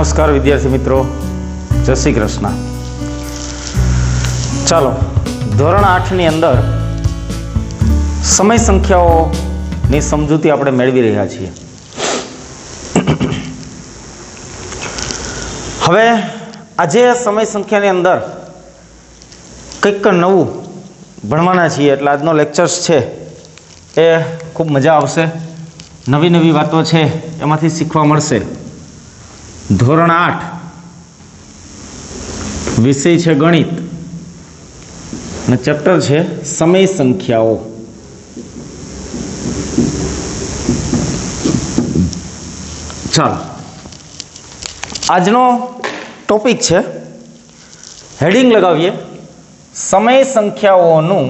नमस्कार विद्यार्थी मित्रों, जय श्री कृष्ण। चलो धोरण 8 ની અંદર સમય સંખ્યાઓની સમજૂતી આપણે મેળવી રહ્યા છીએ। હવે આજે સમય સંખ્યાની અંદર કંઈક નવું ભણવાના છીએ, એટલે આજનો લેક્ચર્સ છે એ ખૂબ મજા આવશે। નવી નવી વાતો છે એમાંથી શીખવા મળશે। ધોરણ 8 વિષય છે ગણિત અને ચેપ્ટર છે સમય સંખ્યાઓ। ચાલો આજનો ટોપિક છે, હેડિંગ લગાવીએ, સમય સંખ્યાઓનું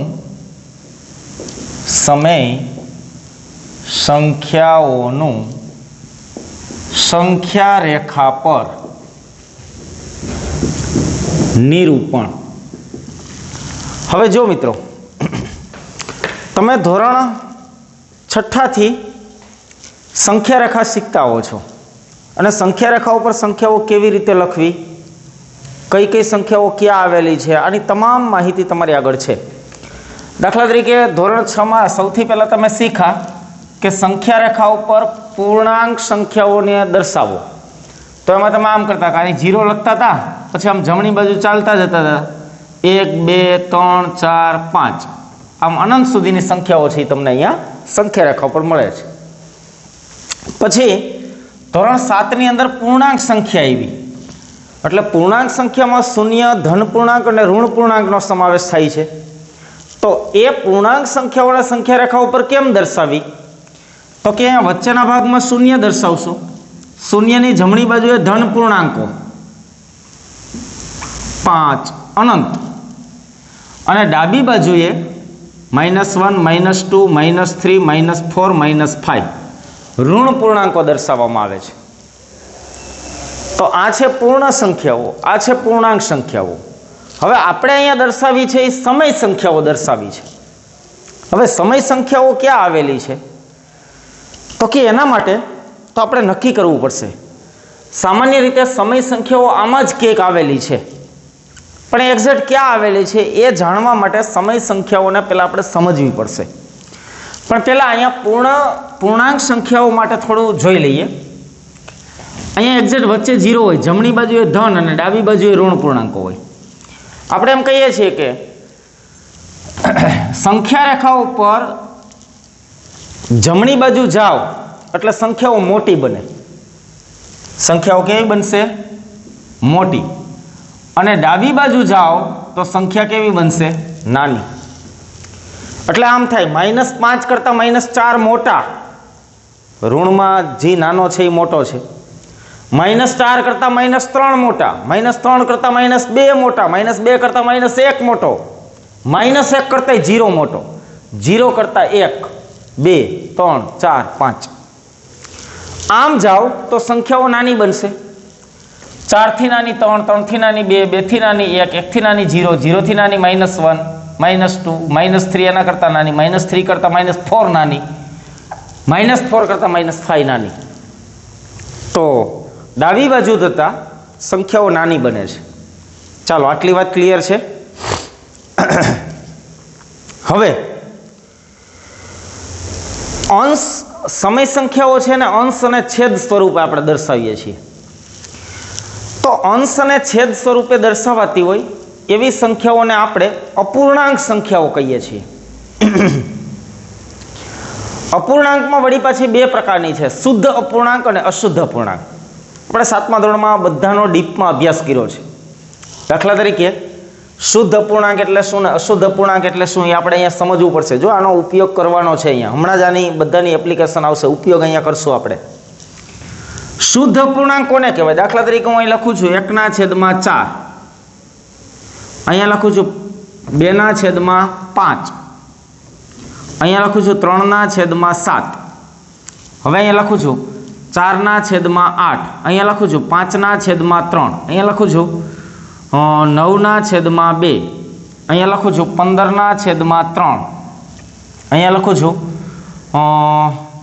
સંખ્યા રેખા પર નિરૂપણ। હવે જો મિત્રો, તમે ધોરણ 6 થી સંખ્યા રેખા શીખતા હો છો અને સંખ્યા રેખા ઉપર સંખ્યાઓ કેવી રીતે લખવી, કઈ કઈ સંખ્યાઓ ક્યાં આવેલી છે, આની તમામ માહિતી તમારી આગળ છે। દાખલા તરીકે ધોરણ 6 માં સૌથી પહેલા તમે શીખા કે સંખ્યા રેખા ઉપર પૂર્ણાંક સંખ્યાઓને દર્શાવો। તો એમાં તમે આમ કરતા કે આની 0 લખતા હતા, પછી આમ જમણી બાજુ ચાલતા જતા હતા, 1 2 3 4 5 આમ અનંત સુધીની સંખ્યાઓ છે એ તમને અહીંયા સંખ્યા રેખા ઉપર મળે છે। પછી ધોરણ 7 ની અંદર પૂર્ણાંક સંખ્યા આવી, એટલે પૂર્ણાંક સંખ્યામાં શૂન્ય, ધન પૂર્ણાંક અને ઋણ પૂર્ણાંકનો સમાવેશ થાય છે। તો એ પૂર્ણાંક સંખ્યાવાળા સંખ્યા રેખા ઉપર કેમ દર્શાવી, તો કે અહીંયા વચ્ચેના ભાગમાં શૂન્ય દર્શાવશું, શૂન્યની જમણી બાજુએ ધન પૂર્ણાંકો 5 અનંત, અને ડાબી બાજુએ -1 -2 -3 -4 -5 ઋણ પૂર્ણાંકો દર્શાવવામાં આવે છે। તો આ છે પૂર્ણ સંખ્યાઓ, આ છે પૂર્ણાંક સંખ્યાઓ। હવે આપણે અહીંયા દર્શાવી છે એ સમય સંખ્યાઓ દર્શાવી છે। હવે સમય સંખ્યાઓ ક્યાં આવેલી છે, તો કે એના માટે તો આપણે નક્કી કરવું પડશે। સામાન્ય રીતે સમય સંખ્યાઓ આમાં જ ક્યાંક આવેલી છે, પણ એક્ઝેક્ટ ક્યાં આવેલી છે એ જાણવા માટે સમય સંખ્યાઓને પહેલાં આપણે સમજવી પડશે। પણ પહેલાં અહીંયા પૂર્ણાંક સંખ્યાઓ માટે થોડું જોઈ લઈએ। અહીંયા એક્ઝેક્ટ વચ્ચે 0 હોય, જમણી બાજુએ ધન અને ડાબી બાજુએ ઋણ પૂર્ણાંકો હોય। આપણે એમ કહીએ છીએ કે સંખ્યા રેખા ઉપર જમણી બાજુ જાઓ એટલે સંખ્યાઓ મોટી બને, સંખ્યાઓ કેવી બનશે, મોટી, અને ડાબી બાજુ જાઓ તો સંખ્યા કેવી બનશે, નાની। એટલે આમ થાય -5 કરતાં -4 મોટા, ઋણમાં જે નાનો છે એ મોટો છે, -4 કરતાં -3 મોટા, -3 કરતાં -2 મોટા, -2 કરતાં -1 મોટો, -1 કરતાં 0 મોટો, 0 કરતાં 1 2 3 4 5 આમ જાઓ તો સંખ્યાઓ નાની બનશે। 4 થી નાની 3, 3 થી નાની 2, 2 થી નાની 1, 1 થી નાની 0, 0 થી નાની -1 -2 -3 એના કરતાં નાની, -3 કરતાં -4 નાની, -4 કરતાં -5 નાની। તો ડાબી બાજુ જતા સંખ્યાઓ નાની બને છે। ચાલો આટલી વાત ક્લિયર છે। હવે અંશ સમય સંખ્યાઓ છે ને અંશ અને છેદ સ્વરૂપે આપણે દર્શાવીએ છીએ। તો અંશ અને છેદ સ્વરૂપે દર્શાવાતી હોય એવી સંખ્યાઓને આપણે અપૂર્ણાંક સંખ્યાઓ કહીએ છીએ। અપૂર્ણાંકમાં વળી પાછી 2 પ્રકારની છે, શુદ્ધ અપૂર્ણાંક અને અશુદ્ધ અપૂર્ણાંક। આપણે 7મા ધોરણમાં બધાનો ડીપમાં અભ્યાસ કર્યો છે। દાખલા તરીકે શુદ્ધ અપૂર્ણાંક એટલે શું ને અશુદ્ધ અપૂર્ણાંક એટલે શું એ આપણે અહીંયા સમજવું પડશે। જો આનો ઉપયોગ કરવાનો છે, અહીંયા હમણાં જ આની બધાની એપ્લિકેશન આવશે, ઉપયોગ અહીંયા કરશું આપણે। શુદ્ધ અપૂર્ણાંક કોને કહેવાય? દાખલા તરીકે હું અહીં લખું છું 1/4, અહીંયા લખું છું 2/5, અહીંયા લખું છું 3/7, હવે અહીંયા લખું છું 4/8, અહીંયા લખું છું 5/3, અહીંયા લખું છું 9/2, અહીંયા લખું છું 15/3, અહીંયા લખું છું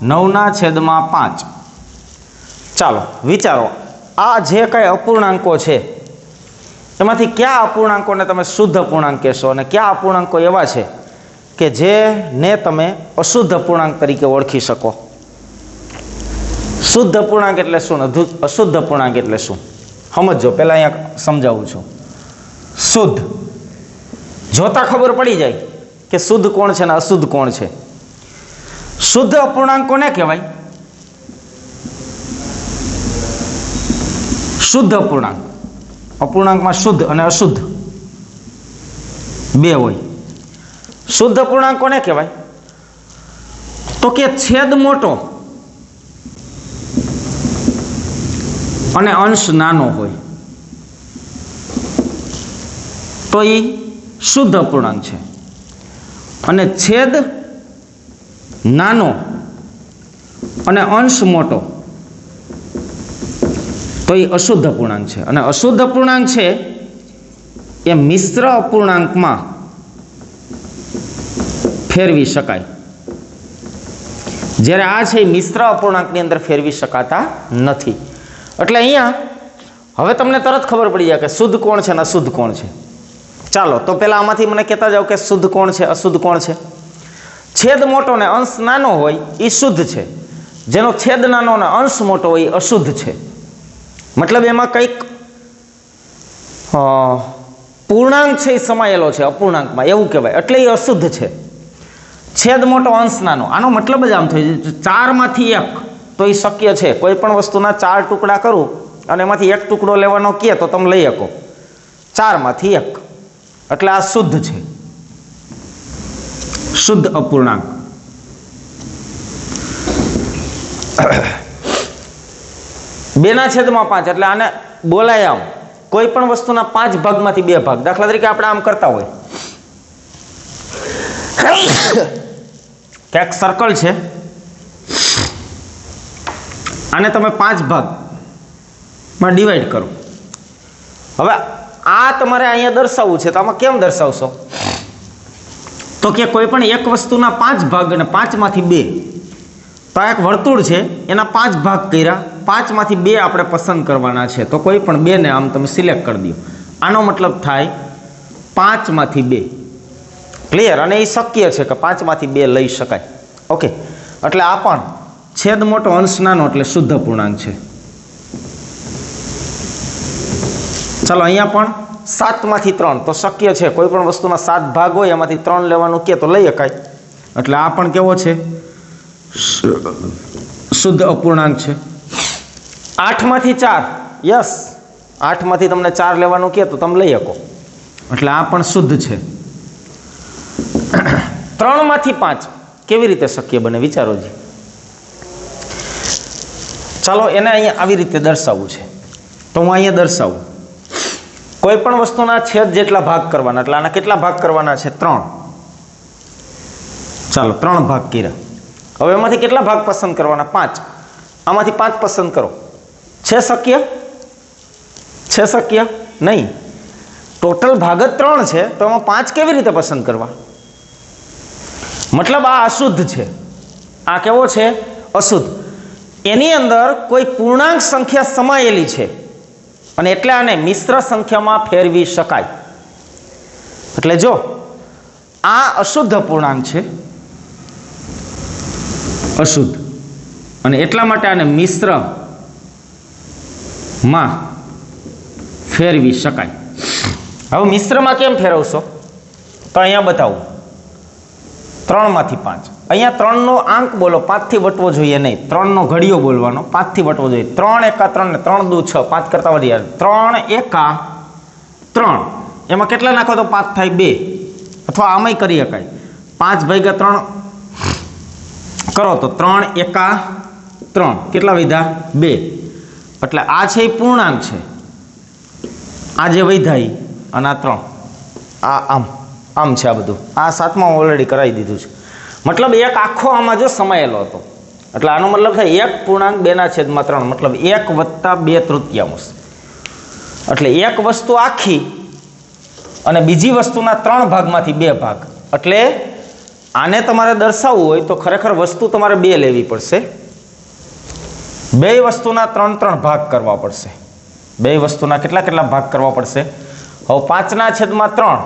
9/5। ચાલો વિચારો આ જે કાંઈ અપૂર્ણાંકો છે એમાંથી કયા અપૂર્ણાંકોને તમે શુદ્ધ અપૂર્ણાંક કહેશો અને કયા અપૂર્ણાંકો એવા છે કે જેને તમે અશુદ્ધ અપૂર્ણાંક તરીકે ઓળખી શકો? શુદ્ધ અપૂર્ણાંક એટલે શું, અશુદ્ધ અપૂર્ણાંક એટલે શું? સમજો, પહેલા અહીંયા સમજાવું છું. શુદ્ધ જોતા ખબર પડી જાય કે શુદ્ધ કોણ છે અને અશુદ્ધ કોણ છે. શુદ્ધ અપૂર્ણાંક કોને કહેવાય? શુદ્ધ અપૂર્ણાંક, અપૂર્ણાંકમાં શુદ્ધ અને અશુદ્ધ બે હોય. શુદ્ધ અપૂર્ણાંક કોને કહેવાય? તો કે છેદ મોટો અને અંશ નાનો હોય તો એ શુદ્ધ અપૂર્ણાંક છે. અને છેદ નાનો અને અંશ મોટો તો એ અશુદ્ધ અપૂર્ણાંક છે. અને અશુદ્ધ અપૂર્ણાંક છે એ મિશ્ર અપૂર્ણાંકમાં ફેરવી શકાય, જ્યારે આ છે એ મિશ્ર અપૂર્ણાંકની અંદર ફેરવી શકાતા નથી. એટલે અહીંયા હવે તમને તરત ખબર પડી જાય કે શુદ્ધ કોણ છે અને અશુદ્ધ કોણ છે. ચાલો તો પહેલા આમાંથી મને કહેતા જાઓ કે શુદ્ધ કોણ છે, અશુદ્ધ કોણ છે. છેદ મોટો ને અંશ નાનો હોય એ શુદ્ધ છે, જેનો છેદ નાનો અને અંશ મોટો હોય એ અશુદ્ધ છે. મતલબ એમાં કંઈક પૂર્ણાંક છે એ સમાયેલો છે અપૂર્ણાંકમાં, એવું કહેવાય, એટલે એ અશુદ્ધ છે. છેદ મોટો અંશ નાનો, આનો મતલબ જ આમ થયો, ચારમાંથી એક તો એ શક્ય છે. કોઈ પણ વસ્તુના 4 ટુકડા કરું અને એમાંથી એક ટુકડો લેવાનો કહે તો તમે લઈ શકો, 4માંથી 1, એટલે આ શુદ્ધ છે, શુદ્ધ અપૂર્ણાંક. બેના છેદમાં 5 એટલે આને બોલાય આમ, કોઈ પણ વસ્તુના 5 ભાગમાંથી 2 ભાગ. દાખલા તરીકે આપણે આમ કરતા હોય કે એક સર્કલ છે, આને તમે 5 ભાગમાં ડિવાઈડ કરો. હવે આ તમારે અહીંયા દર્શાવવું છે તો આમાં કેમ દર્શાવશો? તો કે કોઈ પણ એક વસ્તુના 5 ભાગ અને 5માંથી 2, તો આ એક વર્તુળ છે, એના 5 ભાગ કર્યા, 5માંથી 2 આપણે પસંદ કરવાના છે, તો કોઈ પણ 2 ને આમ તમે સિલેક્ટ કરી દો. આનો મતલબ થાય 5માંથી 2. ક્લિયર? અને એ શક્ય છે કે 5માંથી 2 લઈ શકાય. ઓકે, એટલે આ પણ છેદ મોટો અંશ નાનો એટલે શુદ્ધ અપૂર્ણાંક છે. ચાલો અહીંયા પણ 7માંથી 3 તો શક્ય છે, કોઈ પણ વસ્તુના 7 ભાગ હોય એમાંથી 3 લેવાનું કે તો લઈ શકાય, એટલે આ પણ કેવો છે? શુદ્ધ અપૂર્ણાંક છે. 8માંથી 4, યસ, 8માંથી તમને 4 લેવાનું કે તો તમે લઈ શકો, એટલે આ પણ શુદ્ધ છે. 3માંથી 5 કેવી રીતે શક્ય બને? વિચારો જી. ચાલો એને અહીંયા આવી રીતે દર્શાવવું છે તો હું અહીંયા દર્શાવું. કોઈ પણ વસ્તુના છેદ જેટલા ભાગ કરવાના, એટલે આના કેટલા ભાગ કરવાના છે? 3. ચાલો 3 ભાગ કર્યા. હવે એમાંથી કેટલા ભાગ પસંદ કરવાના? 5. આમાંથી 5 પસંદ કરો. છે શક્ય? છે શક્ય? નહીં. ટોટલ ભાગ જ 3 છે તો એમાં 5 કેવી રીતે પસંદ કરવા? મતલબ આ અશુદ્ધ છે. આ કેવો છે? અશુદ્ધ. એની અંદર કોઈ પૂર્ણાંક સંખ્યા સમાયેલી છે અને એટલે આને મિશ્ર સંખ્યામાં ફેરવી શકાય. એટલે જો આ અશુદ્ધ અપૂર્ણાંક છે, અશુદ્ધ, અને એટલા માટે આને મિશ્રમાં ફેરવી શકાય. હવે મિશ્રમાં કેમ ફેરવશો? તો અહીંયા બતાવું. 3માંથી 5, અહીંયા 3નો આંક બોલો, 5થી વટવો જોઈએ નહીં. 3નો ઘડિયો બોલવાનો, 5થી વટવો જોઈએ. 3 એકા 3 ને 3 દુ 6, 5 કરતા વધી આવે. 3 એકા 3, એમાં કેટલા નાખો તો 5 થાય? 2. અથવા આમાંય કરી શકાય, 5 ભાગ્યા 3 કરો તો 3 એકા 3 કેટલા વધ્યા? 2. એટલે આ છે એ પૂર્ણાંક છે, આ જે વધ્યા અને આ 3, આ આમ છે. આ બધું આ 7માં ઓલરેડી કરાવી દીધું છે. મતલબ એક આખો આમાં જો સમાયેલો હતો, એટલે આનો મતલબ થાય 1 પૂર્ણાંક 2/3, મતલબ 1 વત્તા 2/3. એટલે એક વસ્તુ આખી અને બીજી વસ્તુના 3 ભાગમાંથી 2 ભાગ. એટલે આને તમારે દર્શાવવું હોય તો ખરેખર વસ્તુ તમારે 2 લેવી પડશે, 2 વસ્તુના 3 ભાગ કરવા પડશે. બે વસ્તુના કેટલા કેટલા ભાગ કરવા પડશે? હવે 5/3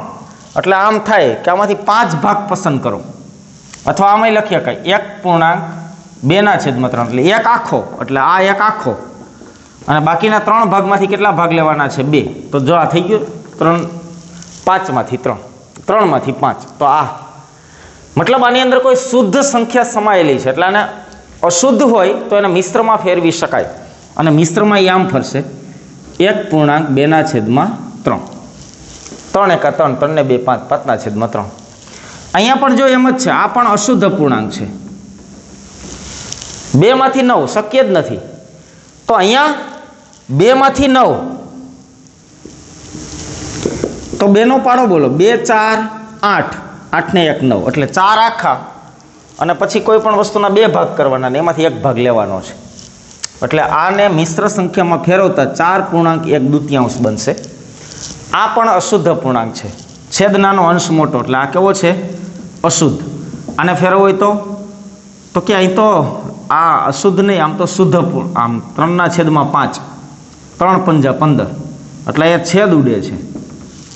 એટલે આમ થાય કે આમાંથી 5 ભાગ પસંદ કરો, અથવા આમાં લખીએ કઈ 1.2/3 એટલે 1 આખો, એટલે આ 1 આખો, અને બાકીના 3 ભાગમાંથી કેટલા ભાગ લેવાના છે? 2. તો જો આ થઈ ગયું 5માંથી 3, 3માંથી 5. તો આ મતલબ આની અંદર કોઈ શુદ્ધ સંખ્યા સમાયેલી છે, એટલે આને અશુદ્ધ હોય તો એને મિશ્રમાં ફેરવી શકાય, અને મિશ્રમાં એ આમ ફરશે 1.2/3. 3 એકા 3, 3 ને 2 5, 5/3. અહીંયા પણ જો એમ જ છે, આ પણ અશુદ્ધ પૂર્ણાંક છે. 2માંથી 9 શક્ય જ નથી. તો અહીંયા 2માંથી 9, તો 2 નો પાડો બોલો. 2 4 8, 8 ને 1 9, એટલે 4 આખા, અને પછી કોઈ પણ વસ્તુના 2 ભાગ કરવાના ને એમાંથી 1 ભાગ લેવાનો છે. એટલે આને મિશ્ર સંખ્યામાં ફેરવતા 4.1/2 બનશે. આ પણ અશુદ્ધ પૂર્ણાંક છે, છેદ નાનો અંશ મોટો, એટલે આ કેવો છે? અશુદ્ધ. આને ફેરવવો હોય તો કે અહીં તો આ અશુદ્ધ નહીં, આમ તો શુદ્ધ. આમ 3/5, 3 5 15, એટલે એ છેદ ઉડે છે.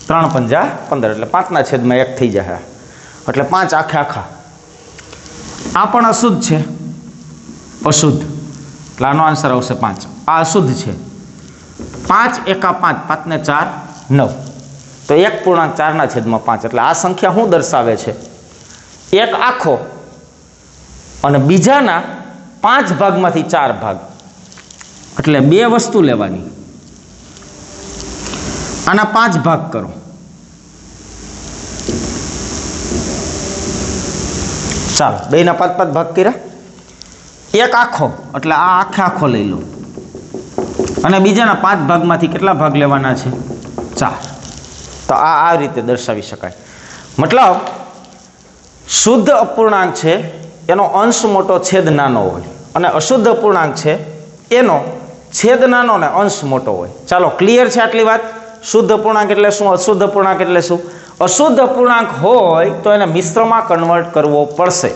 3 5 15 એટલે 5/1 થઈ જાય, એટલે 5 આખા. આ પણ અશુદ્ધ છે, અશુદ્ધ, એટલે આનો આન્સર આવશે 5. આ અશુદ્ધ છે. 5 એકા 5, 5 ને 4 9, તો 1.4/5. એટલે આ સંખ્યા શું દર્શાવે છે? 1 આખો અને બીજાના 5 ભાગમાંથી 4 ભાગ, એટલે 2 વસ્તુ લેવાની, આના 5 ભાગ કરો. ચાલો 2 ના 5 ભાગ કર્યા. 1 આખો એટલે આ આખો લઈ લો, અને બીજાના 5 ભાગમાંથી કેટલા ભાગ લેવાના છે? 4. તો આ રીતે દર્શાવી શકાય. મતલબ શુદ્ધ અપૂર્ણાંક છે એનો અંશ મોટો, છેદ નાનો હોય, અને અશુદ્ધ અપૂર્ણાંક છે એનો છેદ નાનો ને અંશ મોટો હોય. ચાલો ક્લિયર છે આટલી વાત? શુદ્ધ અપૂર્ણાંક એટલે શું, અશુદ્ધ અપૂર્ણાંક એટલે શું? અશુદ્ધ અપૂર્ણાંક હોય તો એને મિશ્રમાં કન્વર્ટ કરવો પડશે,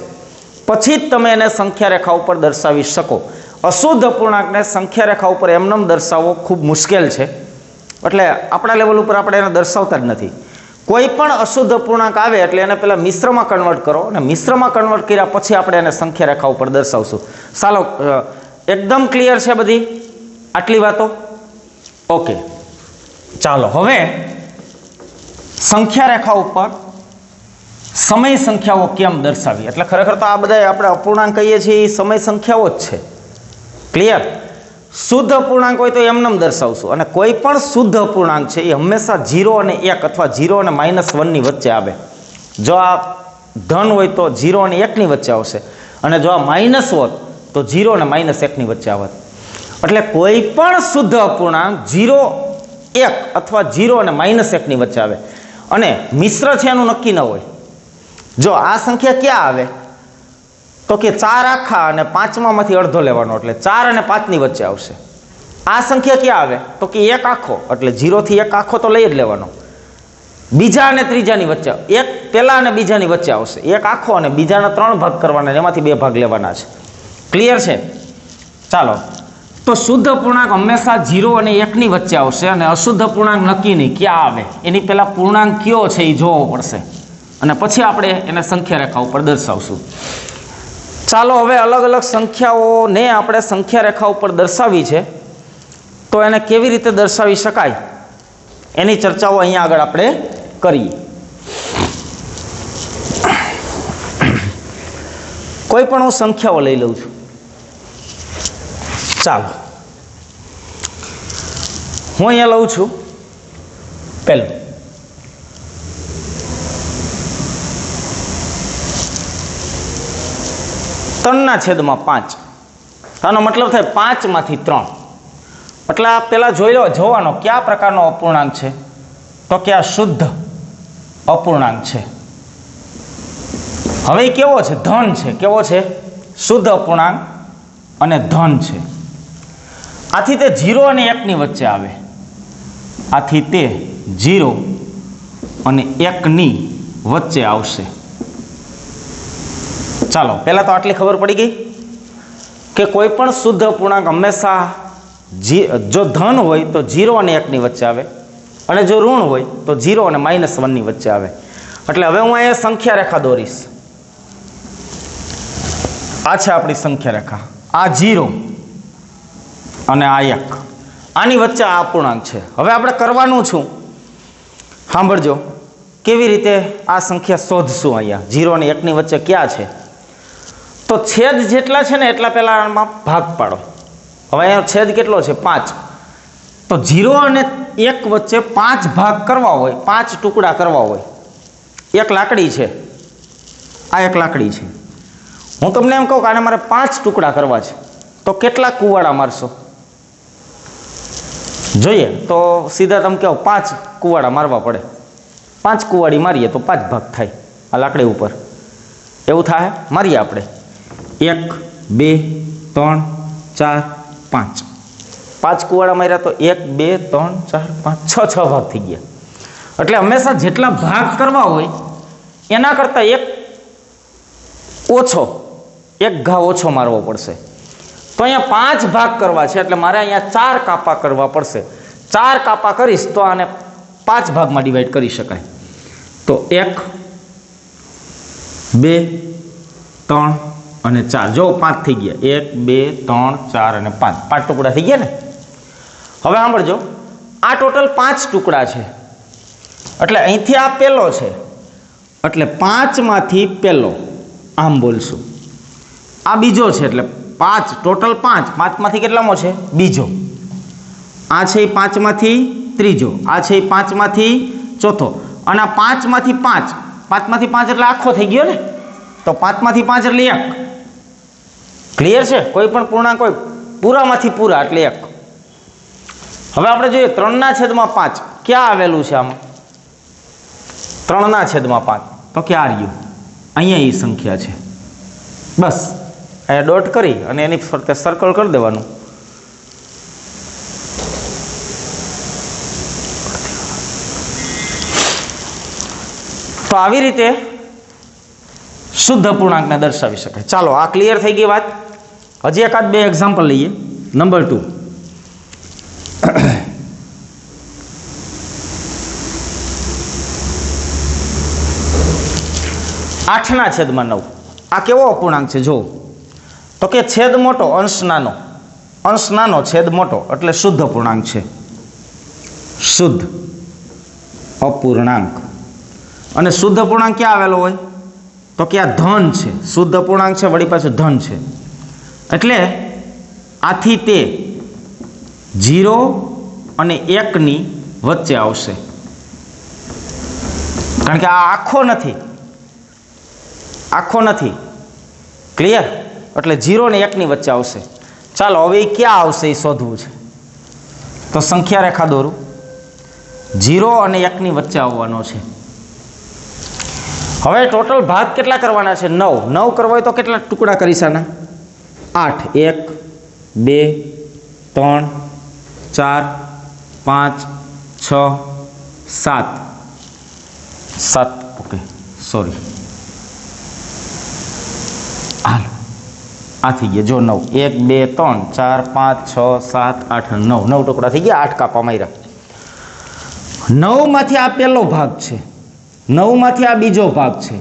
પછી જ તમે એને સંખ્યા રેખા ઉપર દર્શાવી શકો. અશુદ્ધ અપૂર્ણાંકને સંખ્યા રેખા ઉપર એમનેમ દર્શાવવો ખૂબ મુશ્કેલ છે, એટલે આપણા લેવલ ઉપર આપણે એને દર્શાવતા જ નથી. કોઈ પણ અશુદ્ધ અપૂર્ણાંક આવે એટલે એને પહેલાં મિશ્રમાં કન્વર્ટ કરો, અને મિશ્રમાં કન્વર્ટ કર્યા પછી આપણે એને સંખ્યા રેખા ઉપર દર્શાવશું. ચાલો એકદમ ક્લિયર છે બધી આટલી વાતો? ઓકે, ચાલો હવે સંખ્યા રેખા ઉપર સમય સંખ્યાઓ કેમ દર્શાવી. એટલે ખરેખર તો આ બધા આપણે અપૂર્ણાંક કહીએ છીએ એ સમય સંખ્યાઓ જ છે. ક્લિયર? શુદ્ધ અપૂર્ણાંક હોય તો એમનેમ દર્શાવશું, અને કોઈ પણ શુદ્ધ અપૂર્ણાંક છે એ હંમેશા 0 અને 1 અથવા 0 અને -1 ની વચ્ચે આવે. જો આ ધન હોય તો 0 અને 1 ની વચ્ચે આવશે, અને જો આ માઇનસ હોત તો 0 અને -1 ની વચ્ચે આવત. એટલે કોઈ પણ શુદ્ધ અપૂર્ણાંક 0 1 અથવા 0 અને -1 ની વચ્ચે આવે, અને મિશ્ર છે એનું નક્કી ન હોય. જો આ સંખ્યા ક્યાં આવે તો કે 4 આખા અને 5માંથી અડધો લેવાનો, એટલે 4 અને 5 ની વચ્ચે આવશે. આ સંખ્યા ક્યાં આવે તો કે 1 આખો, એટલે 0 થી 1 આખો તો લઈ જ લેવાનો. બીજા અને ત્રીજાની વચ્ચે, એક પહેલા અને બીજાની વચ્ચે આવશે. 1 આખો અને બીજાના 3 ભાગ કરવાના, એમાંથી 2 ભાગ લેવાના છે. ક્લિયર છે? ચાલો, તો શુદ્ધ અપૂર્ણાંક હંમેશા 0 અને 1 ની વચ્ચે આવશે, અને અશુદ્ધ અપૂર્ણાંક નક્કી નહીં ક્યાં આવે, એની પહેલા પૂર્ણાંક કયો છે એ જોવો પડશે, અને પછી આપણે એને સંખ્યા રેખા ઉપર દર્શાવશું. ચાલો હવે અલગ અલગ સંખ્યાઓને આપણે સંખ્યા રેખા ઉપર દર્શાવી છે, તો એને કેવી રીતે દર્શાવી શકાય એની ચર્ચાઓ અહીંયા આગળ આપણે કરીએ. કોઈ પણ હું સંખ્યાઓ લઈ લઉં છું. ચાલો હું અહીંયા લઉં છું પહેલું 3/5. આનો મતલબ થાય 5માંથી 3. એટલે આ પેલા જોવાનો કયા પ્રકારનો અપૂર્ણાંક છે તો કે આ શુદ્ધ અપૂર્ણાંક છે. હવે કેવો છે? ધન છે. કેવો છે? શુદ્ધ અપૂર્ણાંક અને ધન છે. આથી તે 0 અને 1 ની વચ્ચે આવે. આથી તે 0 અને 1 ની વચ્ચે આવશે. ચાલો પહેલા તો આટલી ખબર પડી ગઈ કે કોઈ પણ શુદ્ધ અપૂર્ણાંક હંમેશા જો ધન હોય તો 0 અને 1 ની વચ્ચે આવે, અને જો ઋણ હોય તો 0 અને -1 ની વચ્ચે આવે. એટલે હવે હું અહીંયા સંખ્યા રેખા દોરીશ. આ છે આપણી સંખ્યા રેખા. આ 0 અને આ 1, આની વચ્ચે આ અપૂર્ણાંક છે. હવે આપણે કરવાનું શું, સાંભળજો, કેવી રીતે આ સંખ્યા શોધશું. અહીંયા 0 અને 1 ની વચ્ચે ક્યાં છે, તો છેદ જેટલા છે ને એટલા પહેલા આમાં ભાગ પાડો. હવે અહીંયા છેદ કેટલો છે? 5. તો 0 અને 1 વચ્ચે 5 ભાગ કરવા હોય, 5 ટુકડા કરવા હોય. એક લાકડી છે, આ એક લાકડી છે. હું તમને એમ કહું કે આને મારે 5 ટુકડા કરવા છે, તો કેટલા કુવાડા મારશો? જોઈએ તો સીધા તમે કહો 5 કુવાડા મારવા પડે. 5 કુવાડી મારીએ તો 5 ભાગ થાય આ લાકડી ઉપર. એવું થાય? મારીએ આપણે. 1 2 3 4 5. 5 કુવાડા માર્યા તો 1 2 3 4 5 6 ભાગ થઈ ગયા. એટલે હંમેશા જેટલા ભાગ કરવા હોય એના કરતાં એક ઓછો, એક ઘા ઓછો મારવો પડશે. તો અહીંયા 5 ભાગ કરવા છે એટલે મારે અહીંયા 4 કાપા કરવા પડશે. 4 કાપા કરીશ તો આને 5 ભાગમાં ડિવાઈડ કરી શકાય. તો 1 2 3 અને 4. જો 5 થઈ ગયા. 1 2 3 4 અને 5. 5 ટુકડા થઈ ગયા ને. હવે સાંભળજો, આ ટોટલ 5 ટુકડા છે. એટલે અહીંથી આ પહેલો છે, એટલે 5 માંથી પહેલો, આમ બોલશું. આ બીજો છે, એટલે 5 ટોટલ 5. 5 માંથી કેટલામો છે? બીજો. આ છે એ 5 માંથી ત્રીજો. આ છે એ 5 માંથી ચોથો. અને આ 5 માંથી 5. 5 માંથી 5 એટલે આખો થઈ ગયો ને. તો 5 માંથી 5 એટલે 1. ક્લિયર છે? કોઈ પણ પૂર્ણાંક હોય પૂરામાંથી પૂરા એટલે 1. હવે આપણે જોઈએ 3/5 ક્યાં આવેલું છે? આમાં 3/5 તો ક્યાં આવ્યું? અહીંયા એ સંખ્યા છે. બસ અહીંયા ડોટ કરી અને એની ફરતે સર્કલ કરી દેવાનું. તો આવી રીતે શુદ્ધ અપૂર્ણાંકને દર્શાવી શકાય. ચાલો, આ ક્લિયર થઈ ગઈ વાત. હજી એકાદ 2 એક્ઝામ્પલ લઈએ. નંબર 2, 8/9. આ કેવો અપૂર્ણાંક છે? જો તો કે છેદ મોટો, અંશ નાનો. અંશ નાનો, છેદ મોટો, એટલે શુદ્ધ અપૂર્ણાંક છે. શુદ્ધ અપૂર્ણાંક. અને શુદ્ધ અપૂર્ણાંક ક્યાં આવેલો હોય? તો કે આ ધન છે. શુદ્ધ અપૂર્ણાંક છે, વળી પાછું ધન છે. એટલે આથી તે 0 અને 1 ની વચ્ચે આવશે. કારણ કે આ આખો નથી, આખો નથી. ક્લિયર? એટલે 0 અને 1 ની વચ્ચે આવશે. ચાલો હવે એ ક્યાં આવશે એ શોધવું છે. તો સંખ્યા રેખા દોરું. 0 અને 1 ની વચ્ચે આવવાનો છે. હવે ટોટલ ભાગ કેટલા કરવાના છે? 9. 9 કરવા હોય તો કેટલા ટુકડા કરીશ આના? 8. 1 2 3 4 5 6 7. 7. ઓકે, સોરી, હાલ આ થઈ ગયા. જો 9 1 2 3 4 5 6 7 8 9. 9 ટુકડા થઈ ગયા. 8 કાપા માર્યા. 9 માંથી આ પહેલો ભાગ છે, 9 માંથી આ બીજો ભાગ છે,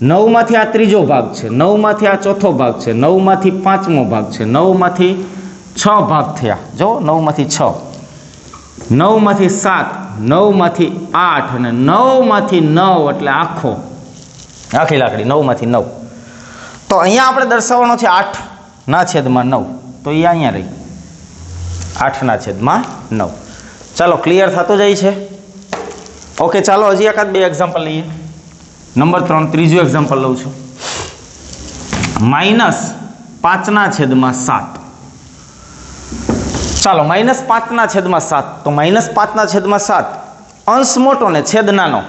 9 માંથી આ ત્રીજો ભાગ છે, 9 માંથી આ ચોથો ભાગ છે, 9 માંથી 5મો ભાગ છે, 9 માંથી 6 ભાગ થયા. જો 9 માંથી 6, 9 માંથી 7, 9 માંથી 8 અને 9 માંથી 9 એટલે આખી લાકડી. 9 માંથી 9. તો અહીંયા આપણે દર્શાવવાનો છે 8/9. તો એ અહીંયા રહી 8/9. ચાલો, ક્લિયર થતો જાય છે? ઓકે, ચાલો હજી એકાદ 2 એક્ઝામ્પલ લઈએ. નંબર 3, ત્રીજું એક્ઝામ્પલ લઉં છું. -5/7. ચાલો, -5/7. તો -5/7 અંશ મોટો ને છેદ નાનો,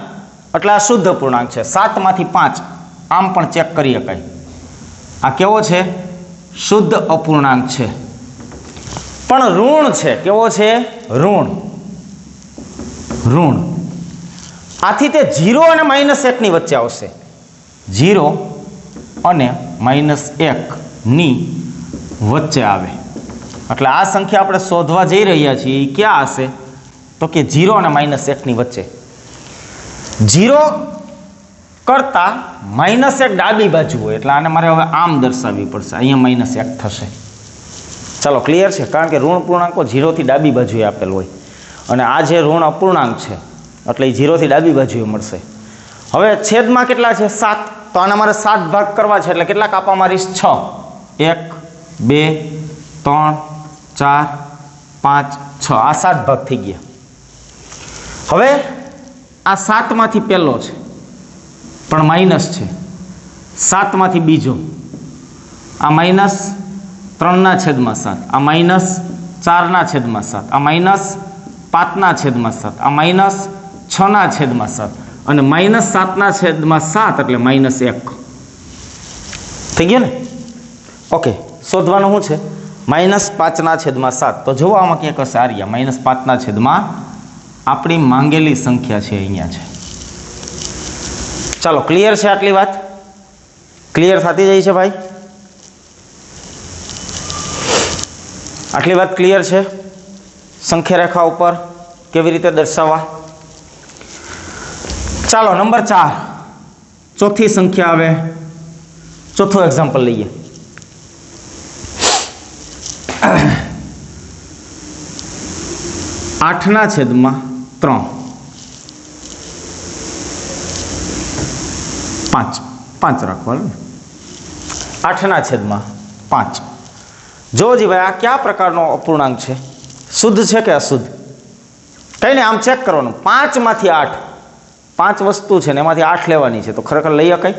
એટલે આ શુદ્ધ અપૂર્ણાંક છે. 7 માંથી 5 આમ પણ ચેક કરી શકાય. આ કેવો છે? શુદ્ધ અપૂર્ણાંક છે, પણ ઋણ છે. કેવો છે? ઋણ. આથી તે 0 અને -1 ની વચ્ચે આવશે. 0 અને -1 ની વચ્ચે આવે. એટલે આ સંખ્યા આપણે શોધવા જઈ રહ્યા છીએ એ ક્યાં હશે તો કે 0 અને -1 ની વચ્ચે. 0 કરતા -1 ડાબી બાજુ હોય એટલે આને મારે હવે આમ દર્શાવવી પડશે. અહીંયા -1 થશે. ચાલો ક્લિયર છે, કારણ કે ઋણ પૂર્ણાંકો 0 થી ડાબી બાજુએ આપેલ હોય અને આ જે ઋણ અપૂર્ણાંક છે એટલે એ 0 થી ડાબી બાજુએ મળશે. હવે છેદમાં કેટલા છે 7, તો આના મારે 7 ભાગ કરવા છે એટલે કેટલા કાપા મારીશ 6. 1 2 3 4 5 6 આ 7 ભાગ થઈ ગયા. હવે આ 7 માંથી પહેલો છે પણ માઇનસ છે, 7 માંથી બીજો, આ -3/7, આ -4/7, આ -5/7, આ -6/7 અને -7/7 એટલે -1 થઈ ગયું ને. ઓકે, શોધવાનું શું છે -5/7. તો જુઓ આમાં ક્યાંક હશે આર્યા -5/7 આપણી માંગેલી સંખ્યા છે અહીંયા છે. ચાલો ક્લિયર છે, આટલી વાત ક્લિયર થતી જાય છે ભાઈ? આટલી વાત ક્લિયર છે? સંખ્યા રેખા ઉપર કેવી રીતે દર્શાવવા? ચાલો નંબર 4, ચોથી સંખ્યા આવે. ચોથું એક્ઝામ્પલ લઈએ. 8/3 5 રાખવાનું. 8/5. જોજી ભાઈ આ કયા પ્રકારનો અપૂર્ણાંક છે? શુદ્ધ છે કે અશુદ્ધ? કઈ નહીં, આમ ચેક કરવાનું. 5 માંથી 8, 5 વસ્તુ છે ને એમાંથી 8 લેવાની છે, તો ખરેખર લઈ શકાય?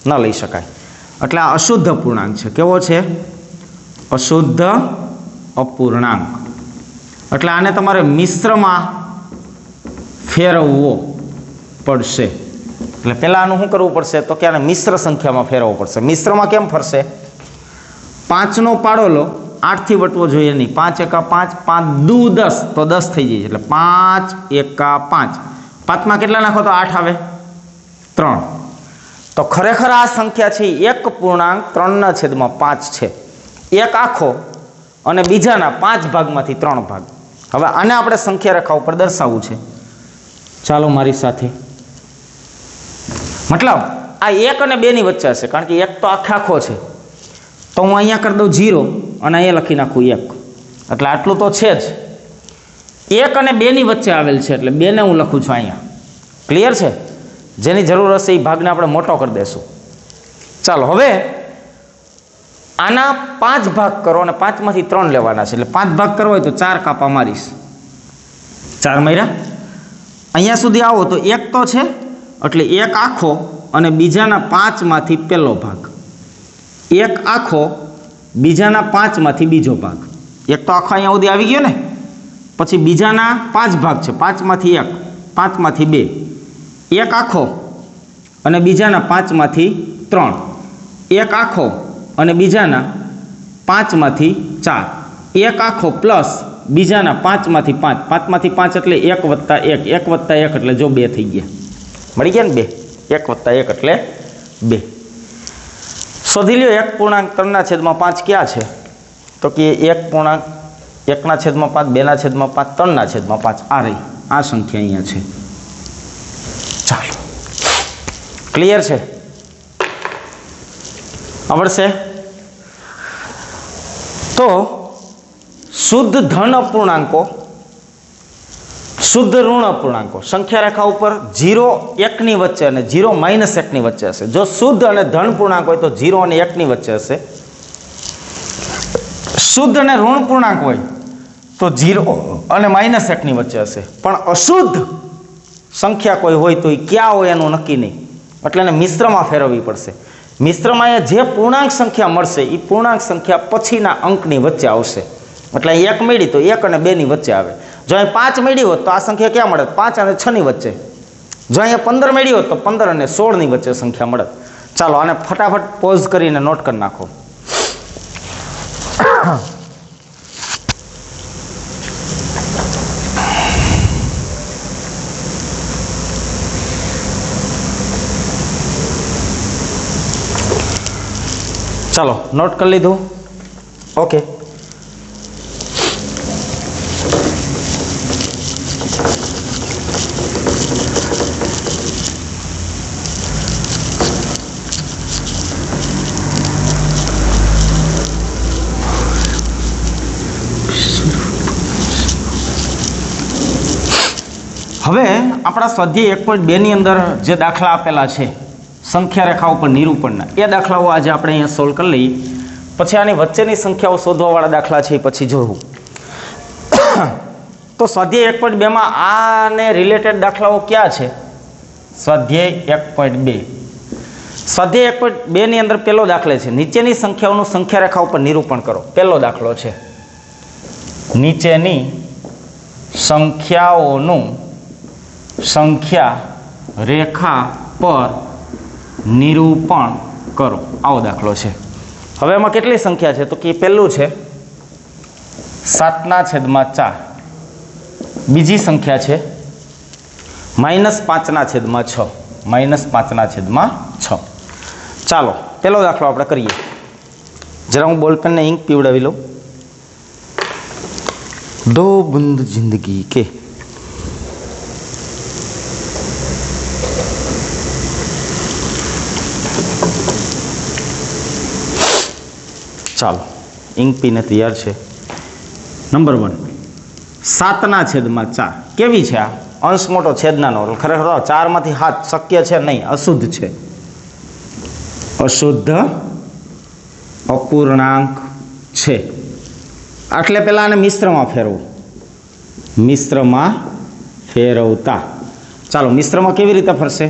ન લઈ શકાય. એટલે આ અશુદ્ધ અપૂર્ણાંક છે. કેવો છે? અશુદ્ધ અપૂર્ણાંક. એટલે આને તમારે મિશ્રમાં ફેરવવો પડશે. એટલે પહેલાં આનું શું કરવું પડશે તો કે આને મિશ્ર સંખ્યામાં ફેરવવો પડશે. મિશ્રમાં કેમ ફરશે? 5નો પાડો લો, 8 થી વટવો જોઈએ નહીં. 5 એકા 5, 5 દુ 10, તો 10 થઈ જાય. એટલે 5 એકા 5, 5માં કેટલા નાખો તો 8 આવે? 3. તો ખરેખર આ સંખ્યા છે 1 પૂર્ણાંક 3/5 છે. એક આખો અને બીજાના 5 ભાગમાંથી 3 ભાગ. હવે આને આપણે સંખ્યા રેખા ઉપર દર્શાવવું છે. ચાલો મારી સાથે. મતલબ આ 1 અને 2 ની વચ્ચે હશે, કારણ કે 1 તો આખો છે. તો હું અહીંયા કરી દઉં 0 અને અહીંયા લખી નાખું 1. એટલે આટલું તો છે જ. 1 અને 2 ની વચ્ચે આવેલ છે એટલે 2 ને હું લખું છું અહીંયા. ક્લિયર છે? જેની જરૂર હશે એ ભાગને આપણે મોટો કરી દઈશું. ચાલો હવે આના 5 ભાગ કરો અને 5 માંથી 3 લેવાના છે. એટલે 5 ભાગ કરવા હોય તો 4 કાપા મારીશ. 4 માર્યા. અહીંયા સુધી આવો તો 1 તો છે એટલે 1 આખો અને બીજાના 5 માંથી પહેલો ભાગ. 1 આખો બીજાના 5 માંથી બીજો ભાગ. 1 તો આખો અહીંયા સુધી આવી ગયો ને. પછી બીજાના 5 ભાગ છે. 5 માંથી 1, 5 માંથી 2. 1 આખો અને બીજાના 5 માંથી 3. 1 આખો અને બીજાના 5 માંથી 4. 1 આખો પ્લસ બીજાના 5 માંથી 5. 5 માંથી 5 એટલે 1 વત્તા 1. 1 વત્તા 1 એટલે જો 2 થઈ ગયા. મળી ગયા ને 2? 1 વત્તા 1 એટલે 2. શોધી લ્યો 1 પૂર્ણાંક 3/5 ક્યાં છે? તો કે 1 પૂર્ણાંક 1/5, 2/5, 3/5. આ રહી આ સંખ્યા અહીંયા છે. ચાલો ક્લિયર છે? આવડશે? તો શુદ્ધ ધન અપૂર્ણાંકો, શુદ્ધ ઋણ અપૂર્ણાંકો સંખ્યા રેખા ઉપર 0 1 ની વચ્ચે અને 0 -1 ની વચ્ચે હશે. જો શુદ્ધ અને ધન પૂર્ણાંક હોય તો 0 અને 1 ની વચ્ચે હશે. શુદ્ધ અને ઋણ પૂર્ણાંક હોય તો 0 અને -1 ની વચ્ચે હશે. પણ અશુદ્ધ સંખ્યા કોઈ હોય તો એ ક્યાં હોય એનું નક્કી નહીં. એટલે એને મિશ્રમાં ફેરવવી પડશે. મિશ્રમાં જે પૂર્ણાંક સંખ્યા મળશે એ પૂર્ણાંક સંખ્યા પછીના અંકની વચ્ચે આવશે. એટલે અહીં 1 મેળવી તો 1 અને 2 ની વચ્ચે આવે. જો અહીં 5 મેળવી હોત તો આ સંખ્યા ક્યાં મળે? 5 અને 6 ની વચ્ચે. જો અહીંયા 15 મેળવી હોત તો 15 અને 16 ની વચ્ચે સંખ્યા મળે. ચાલો આને ફટાફટ પોઝ કરીને નોટ કરી નાખો. ચાલો નોટ કરી લીધું? ઓકે. હવે આપણા સ્વાધ્યાય 1.2 ની અંદર જે દાખલા આપેલા છે સંખ્યા રેખા ઉપર નિરૂપણના, એ દાખલાઓ આજે આપણે અહીંયા સોલ્વ કરી લઈએ. પછી આની વચ્ચેની સંખ્યાઓ શોધવાવાળા દાખલા છે એ પછી જોવું. તો સ્વાધ્યાય 1.2 માં આને રિલેટેડ દાખલાઓ ક્યાં છે? સ્વાધ્યાય 1.2. સ્વાધ્યાય 1.2 ની અંદર પહેલો દાખલો છે, નીચેની સંખ્યાઓનું સંખ્યા રેખા ઉપર નિરૂપણ કરો. પહેલો દાખલો છે, નીચેની સંખ્યાઓનું સંખ્યા રેખા પર નિરૂપણ કરો. આવો દાખલો છે. હવે એમાં કેટલી સંખ્યા છે? તો કે પહેલું છે 7/4. બીજી સંખ્યા છે -5/6. -5/6. ચાલો પહેલો દાખલો આપણે કરીએ. જરા હું બોલપેનને ઇંક પીવડાવી લઉં. દો બુંદ જિંદગી કે ચાલો ઇંક પીને તૈયાર છે. નંબર 1 7/4. કેવી છે આ? અંશ મોટો છેદ નાનો. ખરેખર 4માંથી 7 શક્ય છે નહીં, અશુદ્ધ છે. અશુદ્ધ અપૂર્ણાંક છે. એટલે પહેલા આને મિશ્રમાં ફેરવો. મિશ્રમાં ફેરવતા ચાલો મિશ્રમાં કેવી રીતે ફરશે?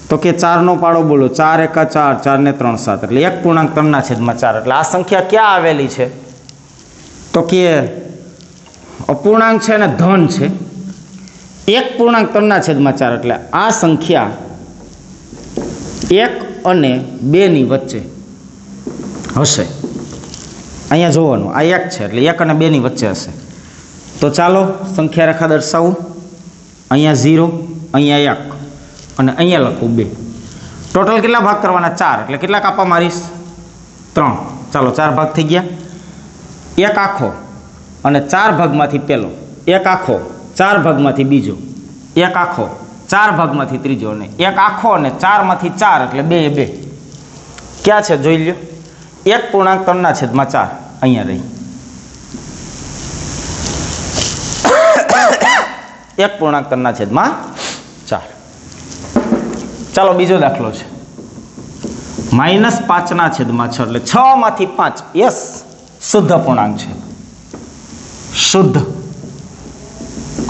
તો કે 4નો પાડો બોલો. 4 એકા 4, 4 ને 3 7, એટલે 1.3/4. એટલે આ સંખ્યા ક્યાં આવેલી છે? તો કે અપૂર્ણાંક છે અને ધન છે. 1.3/4 એટલે આ સંખ્યા 1 અને 2 ની વચ્ચે હશે. અહીંયા જોવાનું, આ 1 છે એટલે 1 અને 2 ની વચ્ચે હશે. તો ચાલો સંખ્યા રેખા દર્શાવું. અહીંયા 0, અહીંયા 1 અને અહીંયા લખું 2. ટોટલ કેટલા ભાગ કરવાના? 4. એટલે કેટલા કાપા મારીશ? 3. ચાલો 4 ભાગ થઈ ગયા. 1 આખો અને 4 ભાગમાંથી પહેલો, 1 આખો 4 ભાગમાંથી બીજો, 1 આખો 4 ભાગમાંથી ત્રીજો, અને 1 આખો અને 4માંથી 4 એટલે 2 2. ક્યાં છે જોઈ લ્યો? 1.3/4 અહીંયા રહી. 1.3/4. ચાલો બીજો દાખલો છે -5/6 એટલે 6માંથી 5. યસ, શુદ્ધ અપૂર્ણાંક છે. શુદ્ધ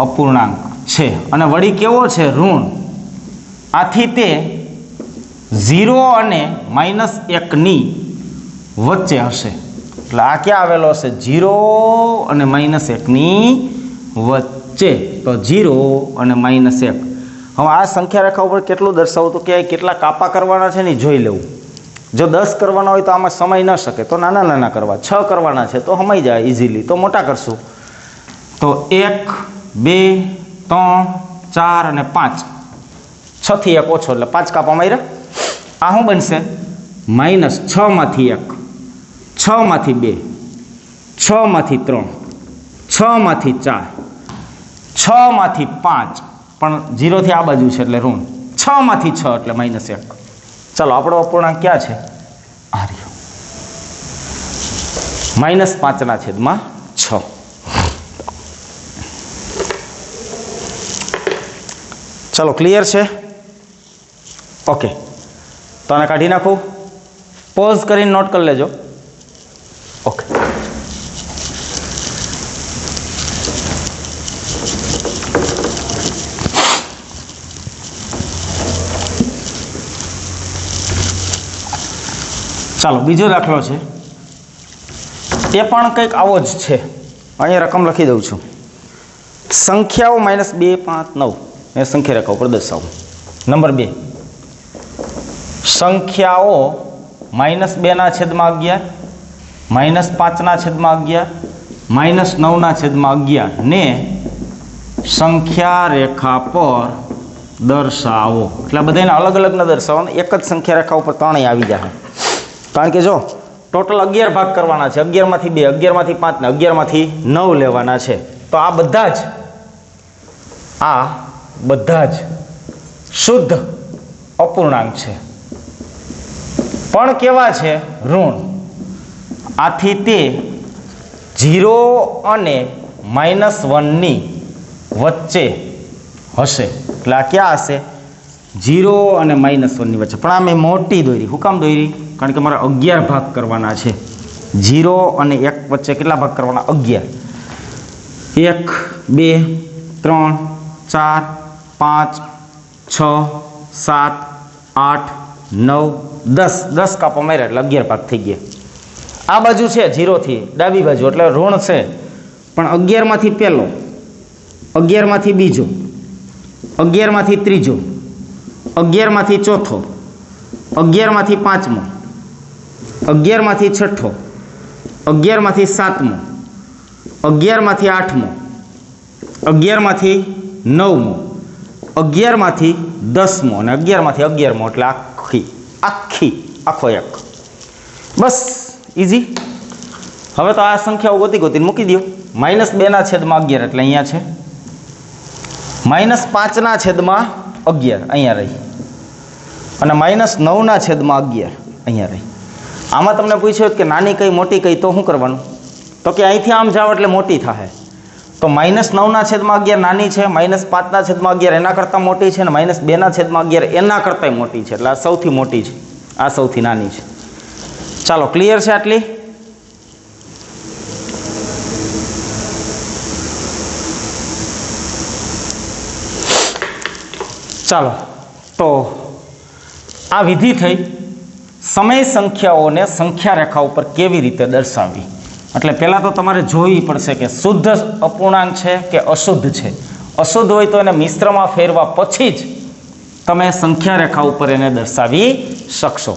અપૂર્ણાંક છે અને વળી કેવો છે? ઋણ. આથી તે 0 અને -1 ની વચ્ચે હશે. એટલે આ ક્યાં આવેલો હશે? 0 અને -1 ની વચ્ચે. તો 0 અને -1. હવે આ સંખ્યા રેખા ઉપર કેટલું દર્શાવું? તો કે કેટલા કાપા કરવાના છે ને જોઈ લેવું. જો 10 કરવાના હોય તો આમાં સમય ન શકે, તો નાના નાના કરવા. 6 કરવાના છે તો સમાઈ જાય ઇઝીલી, તો મોટા કરશું. તો 1 2 3 4 અને 5. 6 થી 1 ઓછો એટલે 5 કાપા માર્યા. આ શું બનશે? -6માંથી 1, 6માંથી 2, 6માંથી 3, 6માંથી 4, 6માંથી 5. પણ 0 થી આ બાજુ છે એટલે ઋણ. 6માંથી 6 એટલે -1. ચાલો આપણો અપૂર્ણાંક ક્યાં છે? આ રહ્યો. -5/6. ચાલો ક્લિયર છે? ઓકે, તો આને કાઢી નાખું. પોઝ કરીને નોટ કરી લેજો. ઓકે, ચાલો બીજો દાખલો છે. એ પણ કંઈક આવો જ છે. અહીંયા રકમ લખી દઉં છું. સંખ્યાઓ -2 5 9 એ સંખ્યા રેખા ઉપર દર્શાવું. નંબર 2 સંખ્યાઓ -2/11, -5/11, -9/11 ને સંખ્યા રેખા પર દર્શાવો. એટલે બધાને અલગ અલગ ન દર્શાવો, એક જ સંખ્યા રેખા ઉપર ત્રણેય આવી જાય. કારણ કે જો ટોટલ 11 ભાગ કરવાના છે. 11માંથી 2, 11માંથી 5 ને 11માંથી 9 લેવાના છે. તો આ બધા જ શુદ્ધ અપૂર્ણાંક છે, પણ કેવા છે? ઋણ. આથી તે 0 અને -1 ની વચ્ચે હશે, એટલે આ ક્યાં હશે? 0 અને -1 ની વચ્ચે. પણ આ મેં મોટી દોરી. શું કામ દોરી? કારણ કે મારે 11 ભાગ કરવાના છે. 0 અને 1 વચ્ચે કેટલા ભાગ કરવાના? 11. 1 2 3 4 5 6 7 8 9 10. 10 કાપા માર્યા એટલે 11 ભાગ થઈ ગયા. આ બાજુ છે 0 થી ડાબી બાજુ એટલે ઋણ છે, પણ 11 માંથી પહેલો, 11 માંથી બીજો, 11 માંથી ત્રીજો, 11 માંથી ચોથો, 11 માંથી પાંચમો, 11 માંથી છઠ્ઠો, 11 માંથી સાતમો, 11 માંથી આઠમો, 11 માંથી નવમો, 11 માંથી 10મો અને 11 માંથી 11મો એટલે આખો એક. બસ ઇઝી. હવે તો આ સંખ્યાઓ ગોતીને મૂકી દો. -2/11 એટલે અહીંયા છે, -5/11 અહીંયા રહી, અને -9/11 અહીંયા રહી. આમાં તમને પૂછ્યું કે નાની કઈ મોટી કઈ, તો શું કરવાનું? તો કે અહીંથી આમ જાવ એટલે મોટી થાય. તો -9/11 નાની છે, -5/11 એના કરતાં મોટી છે, અને -2/11 એના કરતાં મોટી છે. એટલે આ સૌથી મોટી છે, આ સૌથી નાની છે. ચાલો, ક્લિયર છે આટલી? ચાલો, તો આ વિધિ થઈ સમય સંખ્યાઓને સંખ્યા રેખા ઉપર કેવી રીતે દર્શાવવી. એટલે પહેલાં તો તમારે જોવી પડશે કે શુદ્ધ અપૂર્ણાંક છે કે અશુદ્ધ છે. અશુદ્ધ હોય તો એને મિશ્રમાં ફેરવા પછી જ તમે સંખ્યા રેખા ઉપર એને દર્શાવી શકશો.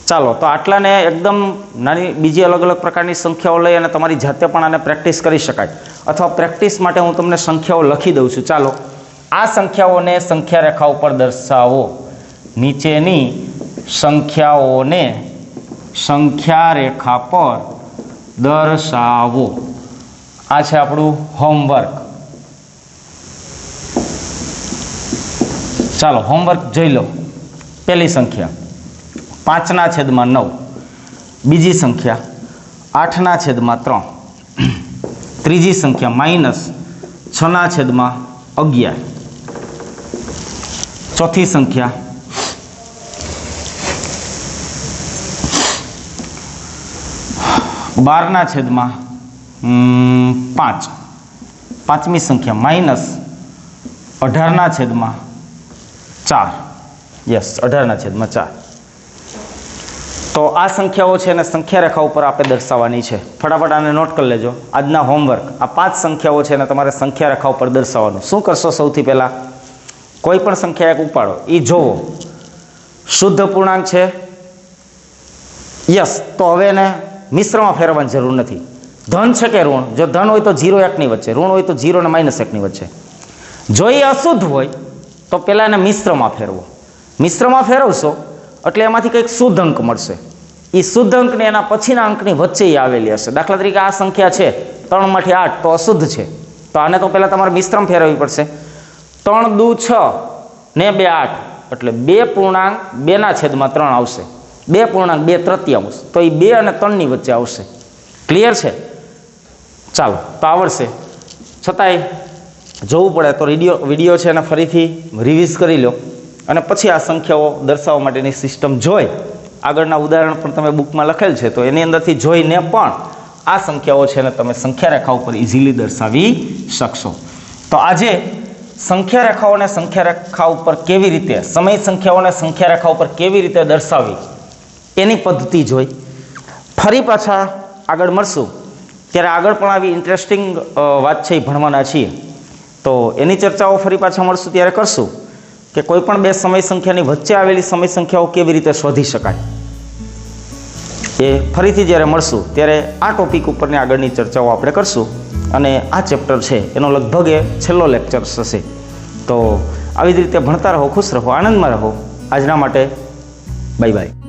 ચાલો, તો આટલાને એકદમ નાની બીજી અલગ અલગ પ્રકારની સંખ્યાઓ લઈ અને તમારી જાતે પણ આને પ્રેક્ટિસ કરી શકાય, અથવા પ્રેક્ટિસ માટે હું તમને સંખ્યાઓ લખી દઉં છું. ચાલો, આ સંખ્યાઓને સંખ્યા રેખા ઉપર દર્શાવો. નીચેની સંખ્યાઓને સંખ્યા રેખા પર દર્શાવો. આ છે આપણું હોમવર્ક. ચાલો, હોમવર્ક જોઈ લો. પહેલી સંખ્યા 5/9, બીજી સંખ્યા 8/3, ત્રીજી સંખ્યા -6/11, ચોથી સંખ્યા 12/5, પાંચમી સંખ્યા -18/4. યસ, 18/4. તો આ સંખ્યાઓ છે અને સંખ્યા રેખા ઉપર આપણે દર્શાવવાની છે. ફટાફટ આને નોટ કરી લેજો. આજના હોમવર્ક આ 5 સંખ્યાઓ છે અને તમારે સંખ્યા રેખા ઉપર દર્શાવવાનું. શું કરશો? સૌથી પહેલાં કોઈ પણ સંખ્યા એક ઉપાડો, એ જોવો શુદ્ધ અપૂર્ણાંક છે. યસ, તો હવે એને મિશ્રમાં ફેરવવાની જરૂર નથી. ધન છે કે ઋણ? જો ધન હોય તો 0 1 ની વચ્ચે, ઋણ હોય તો 0 અને -1 ની વચ્ચે. જો એ અશુદ્ધ હોય તો પહેલાં એને મિશ્રમાં ફેરવો. મિશ્રમાં ફેરવશો એટલે એમાંથી કંઈક શુદ્ધ અંક મળશે. એ શુદ્ધ અંકને એના પછીના અંકની વચ્ચે આવેલી હશે. દાખલા તરીકે આ સંખ્યા છે 3/8 તો અશુદ્ધ છે, તો આને તો પહેલાં તમારે મિશ્રમાં ફેરવવી પડશે. 3 દુ 6 ને 2 8 એટલે 2.2/3 આવશે. 2.2/3 તો એ 2 અને 3 ની વચ્ચે આવશે. ક્લિયર છે? ચાલો, તો આવડશે. છતાંય જોવું પડે તો વિડીયો છે એને ફરીથી રિવીઝ કરી લો, અને પછી આ સંખ્યાઓ દર્શાવવા માટેની સિસ્ટમ જોઈ. આગળના ઉદાહરણ પણ તમે બુકમાં લખેલ છે, તો એની અંદરથી જોઈને પણ આ સંખ્યાઓ છે ને તમે સંખ્યા રેખા ઉપર ઇઝીલી દર્શાવી શકશો. તો આજે સંખ્યા રેખાઓને સંખ્યા રેખા ઉપર કેવી રીતે, સમય સંખ્યાઓને સંખ્યા રેખા ઉપર કેવી રીતે દર્શાવવી એની પદ્ધતિ જોઈ. ફરી પાછા આગળ મળશું ત્યારે આગળ પણ આવી ઇન્ટરેસ્ટિંગ વાત છે એ ભણવાના છીએ. તો એની ચર્ચાઓ ફરી પાછા મળશું ત્યારે કરશું કે કોઈ પણ બે સમય સંખ્યાની વચ્ચે આવેલી સમય સંખ્યાઓ કેવી રીતે શોધી શકાય. એ ફરીથી જ્યારે મળશું ત્યારે આ ટોપિક ઉપરની આગળની ચર્ચાઓ આપણે કરશું, અને આ ચેપ્ટર છે એનો લગભગ એ છેલ્લો લેક્ચર હશે. તો આવી જ રીતે ભણતા રહો, ખુશ રહો, આનંદમાં રહો. આજના માટે બાય બાય.